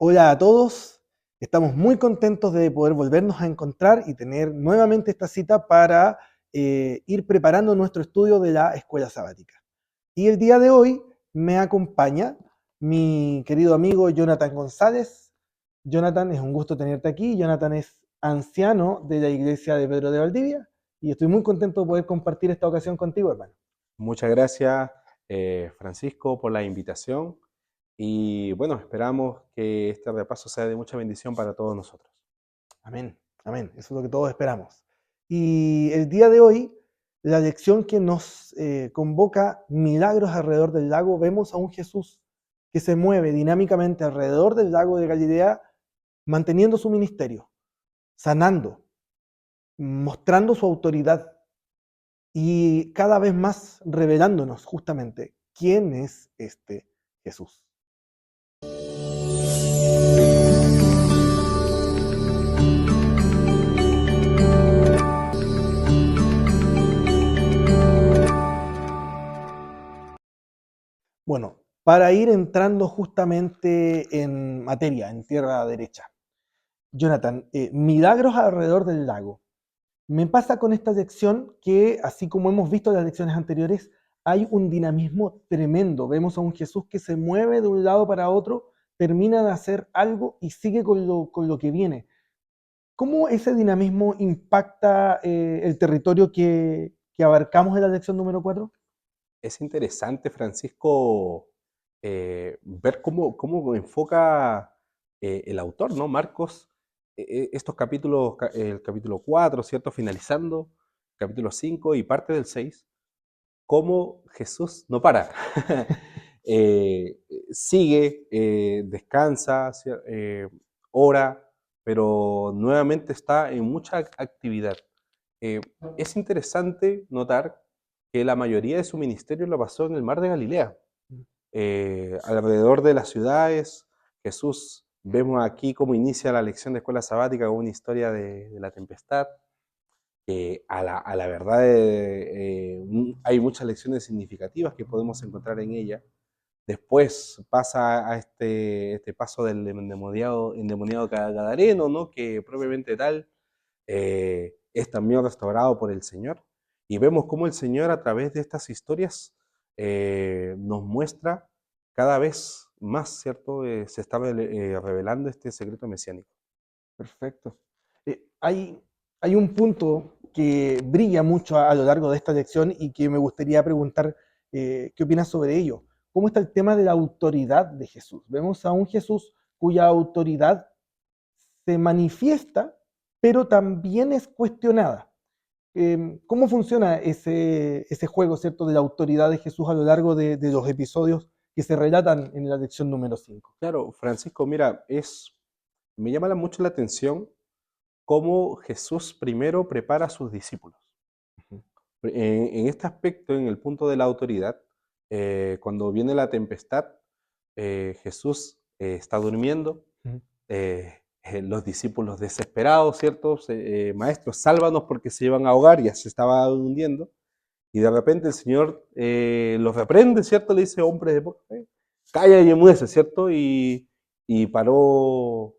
Hola a todos, estamos muy contentos de poder volvernos a encontrar y tener nuevamente esta cita para ir preparando nuestro estudio de la escuela sabática. Y el día de hoy me acompaña mi querido amigo Jonathan González. Jonathan, es un gusto tenerte aquí. Jonathan es anciano de la iglesia de Pedro de Valdivia y estoy muy contento de poder compartir esta ocasión contigo, hermano. Muchas gracias, Francisco, por la invitación y bueno, esperamos que este repaso sea de mucha bendición para todos nosotros. Amén, amén. Eso es lo que todos esperamos. Y el día de hoy, la lección que nos convoca milagros alrededor del lago, vemos a un Jesús que se mueve dinámicamente alrededor del lago de Galilea, manteniendo su ministerio, sanando, mostrando su autoridad y cada vez más revelándonos justamente quién es este Jesús. Bueno, para ir entrando justamente en materia, en tierra derecha. Jonathan, milagros alrededor del lago. Me pasa con esta lección que, así como hemos visto en las lecciones anteriores, hay un dinamismo tremendo. Vemos a un Jesús que se mueve de un lado para otro, termina de hacer algo y sigue con lo que viene. ¿Cómo ese dinamismo impacta el territorio que abarcamos en la lección número 4? Es interesante, Francisco, ver cómo enfoca el autor, ¿no? Marcos, estos capítulos, el capítulo 4, ¿cierto? Finalizando, capítulo 5 y parte del 6, cómo Jesús no para. Sigue, descansa, ora, pero nuevamente está en mucha actividad. Es interesante notar que la mayoría de su ministerio lo pasó en el mar de Galilea, alrededor de las ciudades. Jesús, vemos aquí cómo inicia la lección de escuela sabática con una historia de la tempestad, que a la verdad hay muchas lecciones significativas que podemos encontrar en ella. Después pasa a este paso del endemoniado gadareno, ¿no? Que propiamente tal es también restaurado por el Señor. Y vemos cómo el Señor a través de estas historias nos muestra cada vez más, ¿cierto? Se está revelando este secreto mesiánico. Perfecto. Hay, hay un punto que brilla mucho a lo largo de esta lección y que me gustaría preguntar qué opinas sobre ello. ¿Cómo está el tema de la autoridad de Jesús? Vemos a un Jesús cuya autoridad se manifiesta, pero también es cuestionada. ¿Cómo funciona ese juego, ¿cierto?, de la autoridad de Jesús a lo largo de los episodios que se relatan en la lección número 5? Claro, Francisco, mira, me llama mucho la atención cómo Jesús primero prepara a sus discípulos. En este aspecto, en el punto de la autoridad, cuando viene la tempestad, Jesús está durmiendo, los discípulos desesperados, ¿cierto? Maestros, sálvanos porque se iban a ahogar, ya se estaba hundiendo, y de repente el Señor los reprende, ¿cierto? Le dice, hombre de poca fe, calla y enmudece, ¿cierto? Y paró.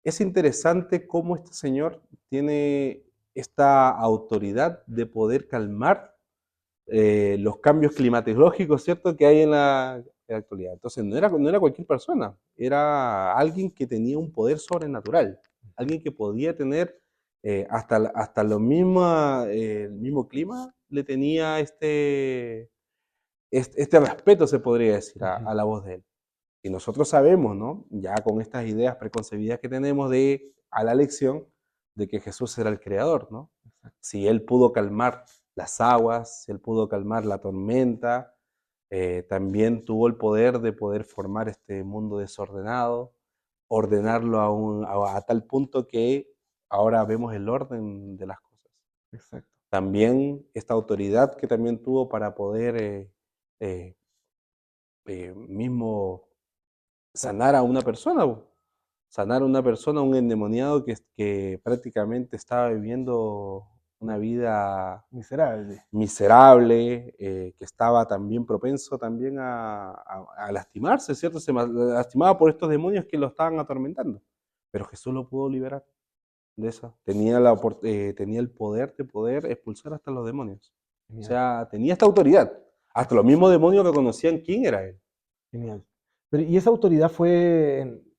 Es interesante cómo este Señor tiene esta autoridad de poder calmar los cambios climatológicos, ¿cierto?, que hay en la actualidad. Entonces, no era cualquier persona, era alguien que tenía un poder sobrenatural, alguien que podía tener, hasta el mismo clima, le tenía este respeto, se podría decir, a la voz de él. Y nosotros sabemos, ¿no? Ya con estas ideas preconcebidas que tenemos a la lección, de que Jesús era el creador, ¿no? Si él pudo calmar las aguas, si él pudo calmar la tormenta, también tuvo el poder de poder formar este mundo desordenado, ordenarlo a tal punto que ahora vemos el orden de las cosas. Exacto. También esta autoridad que también tuvo para poder eh, mismo sanar a una persona, sanar a una persona, un endemoniado que prácticamente estaba viviendo una vida Miserable. miserable, que estaba también propenso también a lastimarse, ¿cierto? Lastimaba por estos demonios que lo estaban atormentando. Pero Jesús lo pudo liberar de eso. Tenía el poder de poder expulsar hasta los demonios. O Genial, sea, tenía esta autoridad. Hasta los mismos demonios reconocían quién era él. genial. Pero, ¿y esa autoridad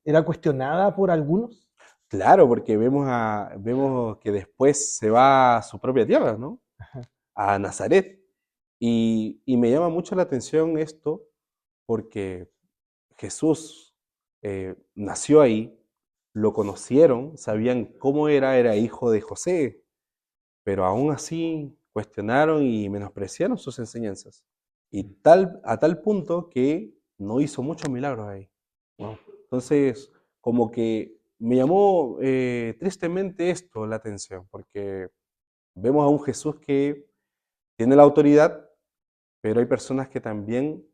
era cuestionada por algunos? Claro, porque vemos que después se va a su propia tierra, ¿no? Ajá. A Nazaret. Y me llama mucho la atención esto porque Jesús nació ahí, lo conocieron, sabían cómo era hijo de José, pero aún así cuestionaron y menospreciaron sus enseñanzas. Y a tal punto que no hizo muchos milagros ahí. Wow. Entonces, como que me llamó tristemente esto la atención, porque vemos a un Jesús que tiene la autoridad, pero hay personas que también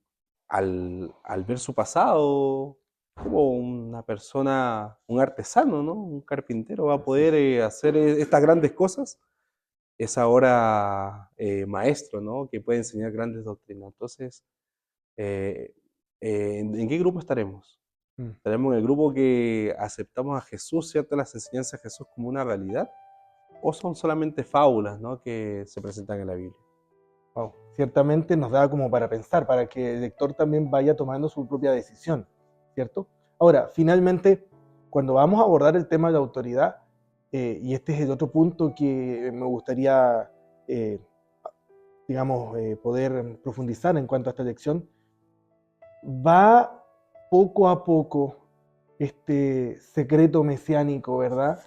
al ver su pasado, como una persona, un artesano, ¿no? Un carpintero va a Así es. poder hacer estas grandes cosas, es ahora maestro, ¿no? Que puede enseñar grandes doctrinas. Entonces, eh, ¿en qué grupo estaremos? Mm. ¿Estaremos en el grupo que aceptamos a Jesús, ¿cierto? Las enseñanzas de Jesús como una realidad? ¿O son solamente fábulas, ¿no? Que se presentan en la Biblia? Wow. Ciertamente nos da como para pensar, para que el lector también vaya tomando su propia decisión, ¿cierto? Ahora, finalmente, cuando vamos a abordar el tema de la autoridad, y este es el otro punto que me gustaría, eh, digamos, poder profundizar en cuanto a esta lección, va poco a poco este secreto mesiánico, ¿verdad?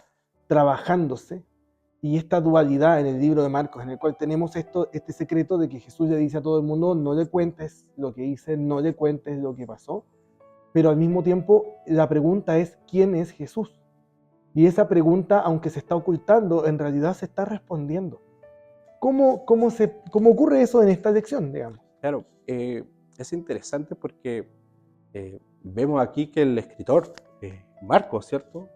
Trabajándose, y esta dualidad en el libro de Marcos, en el cual tenemos este secreto de que Jesús le dice a todo el mundo, no le cuentes lo que hice, no le cuentes lo que pasó, pero al mismo tiempo la pregunta es, ¿quién es Jesús? Y esa pregunta, aunque se está ocultando, en realidad se está respondiendo. ¿Cómo ocurre eso en esta lección, digamos? Claro, es interesante porque vemos aquí que el escritor, Marcos, ¿cierto?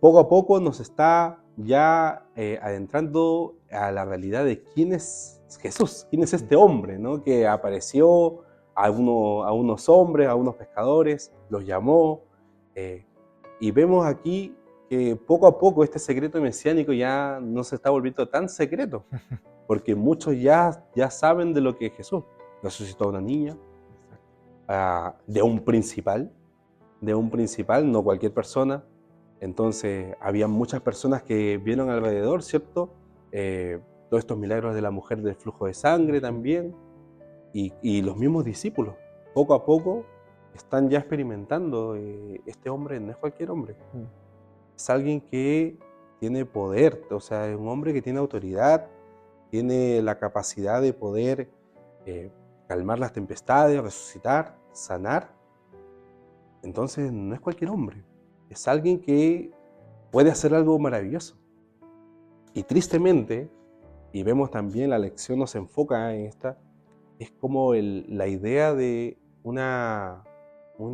Poco a poco nos está ya adentrando a la realidad de quién es Jesús, quién es este hombre, ¿no? Que apareció a unos hombres, a unos pescadores, los llamó, eh, y vemos aquí que poco a poco este secreto mesiánico ya no se está volviendo tan secreto, porque muchos ya saben de lo que es Jesús. Resucitó a una niña, de un principal, no cualquier persona. Entonces, había muchas personas que vieron alrededor, ¿cierto? Todos estos milagros de la mujer del flujo de sangre también, y los mismos discípulos, poco a poco, están ya experimentando, este hombre no es cualquier hombre, es alguien que tiene poder, o sea, es un hombre que tiene autoridad, tiene la capacidad de poder eh, calmar las tempestades, resucitar, sanar. Entonces no es cualquier hombre, es alguien que puede hacer algo maravilloso. Y tristemente, y vemos también la lección nos enfoca en esta, es como la idea de una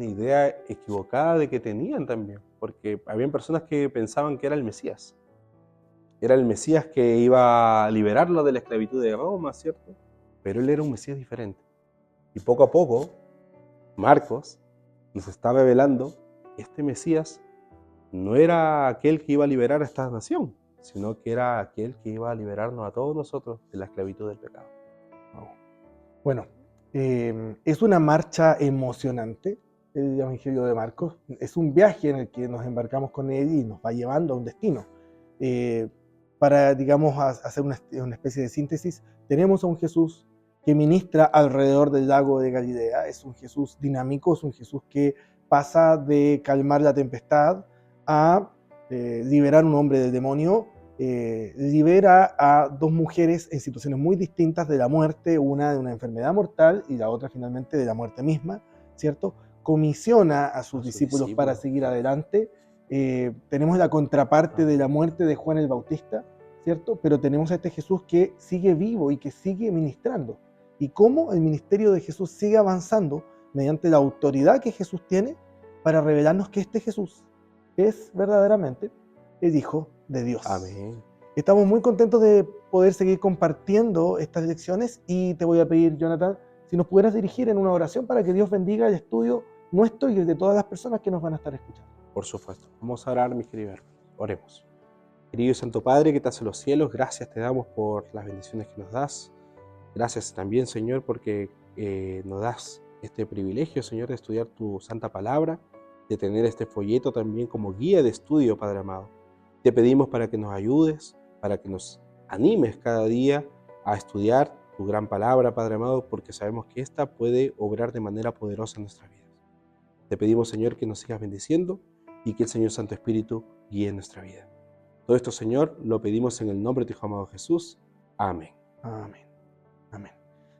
idea equivocada de que tenían también, porque habían personas que pensaban que era el Mesías que iba a liberarlo de la esclavitud de Roma, ¿cierto? Pero él era un Mesías diferente. Y poco a poco, Marcos nos está revelando que este Mesías no era aquel que iba a liberar a esta nación, sino que era aquel que iba a liberarnos a todos nosotros de la esclavitud del pecado. Wow. Bueno, es una marcha emocionante el Evangelio de Marcos. Es un viaje en el que nos embarcamos con él y nos va llevando a un destino. Eh, para, digamos, hacer una especie de síntesis, tenemos a un Jesús que ministra alrededor del lago de Galilea. Es un Jesús dinámico, es un Jesús que pasa de calmar la tempestad a liberar a un hombre del demonio. Libera a dos mujeres en situaciones muy distintas de la muerte, una de una enfermedad mortal y la otra finalmente de la muerte misma, ¿cierto? Comisiona a sus discípulos para seguir adelante. Tenemos la contraparte de la muerte de Juan el Bautista, ¿cierto? Pero tenemos a este Jesús que sigue vivo y que sigue ministrando. Y cómo el ministerio de Jesús sigue avanzando mediante la autoridad que Jesús tiene para revelarnos que este Jesús es verdaderamente el Hijo de Dios. Amén. Estamos muy contentos de poder seguir compartiendo estas lecciones y te voy a pedir, Jonathan, si nos pudieras dirigir en una oración para que Dios bendiga el estudio nuestro y el de todas las personas que nos van a estar escuchando. Por supuesto. Vamos a orar, mis queridos hermanos. Oremos. Querido y Santo Padre que estás en los cielos, gracias te damos por las bendiciones que nos das. Gracias también, Señor, porque nos das este privilegio, Señor, de estudiar tu santa palabra, de tener este folleto también como guía de estudio, Padre amado. Te pedimos para que nos ayudes, para que nos animes cada día a estudiar tu gran palabra, Padre amado, porque sabemos que esta puede obrar de manera poderosa en nuestras vidas. Te pedimos, Señor, que nos sigas bendiciendo y que el Señor Santo Espíritu guíe nuestra vida. Todo esto, Señor, lo pedimos en el nombre de tu Hijo amado Jesús. Amén. Amén. Amén.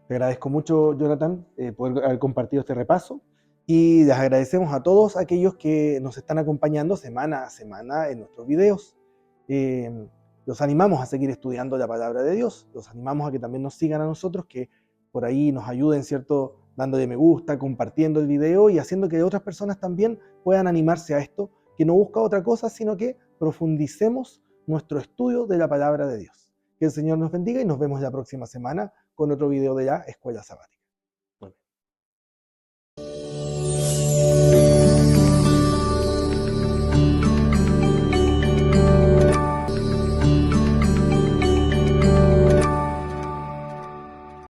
Te agradezco mucho, Jonathan, poder haber compartido este repaso y les agradecemos a todos aquellos que nos están acompañando semana a semana en nuestros videos. Los animamos a seguir estudiando la palabra de Dios, los animamos a que también nos sigan a nosotros, que por ahí nos ayuden, ¿cierto?, dándole me gusta, compartiendo el video y haciendo que otras personas también puedan animarse a esto, que no busca otra cosa, sino que profundicemos nuestro estudio de la palabra de Dios. Que el Señor nos bendiga y nos vemos la próxima semana con otro video de la Escuela Sabática.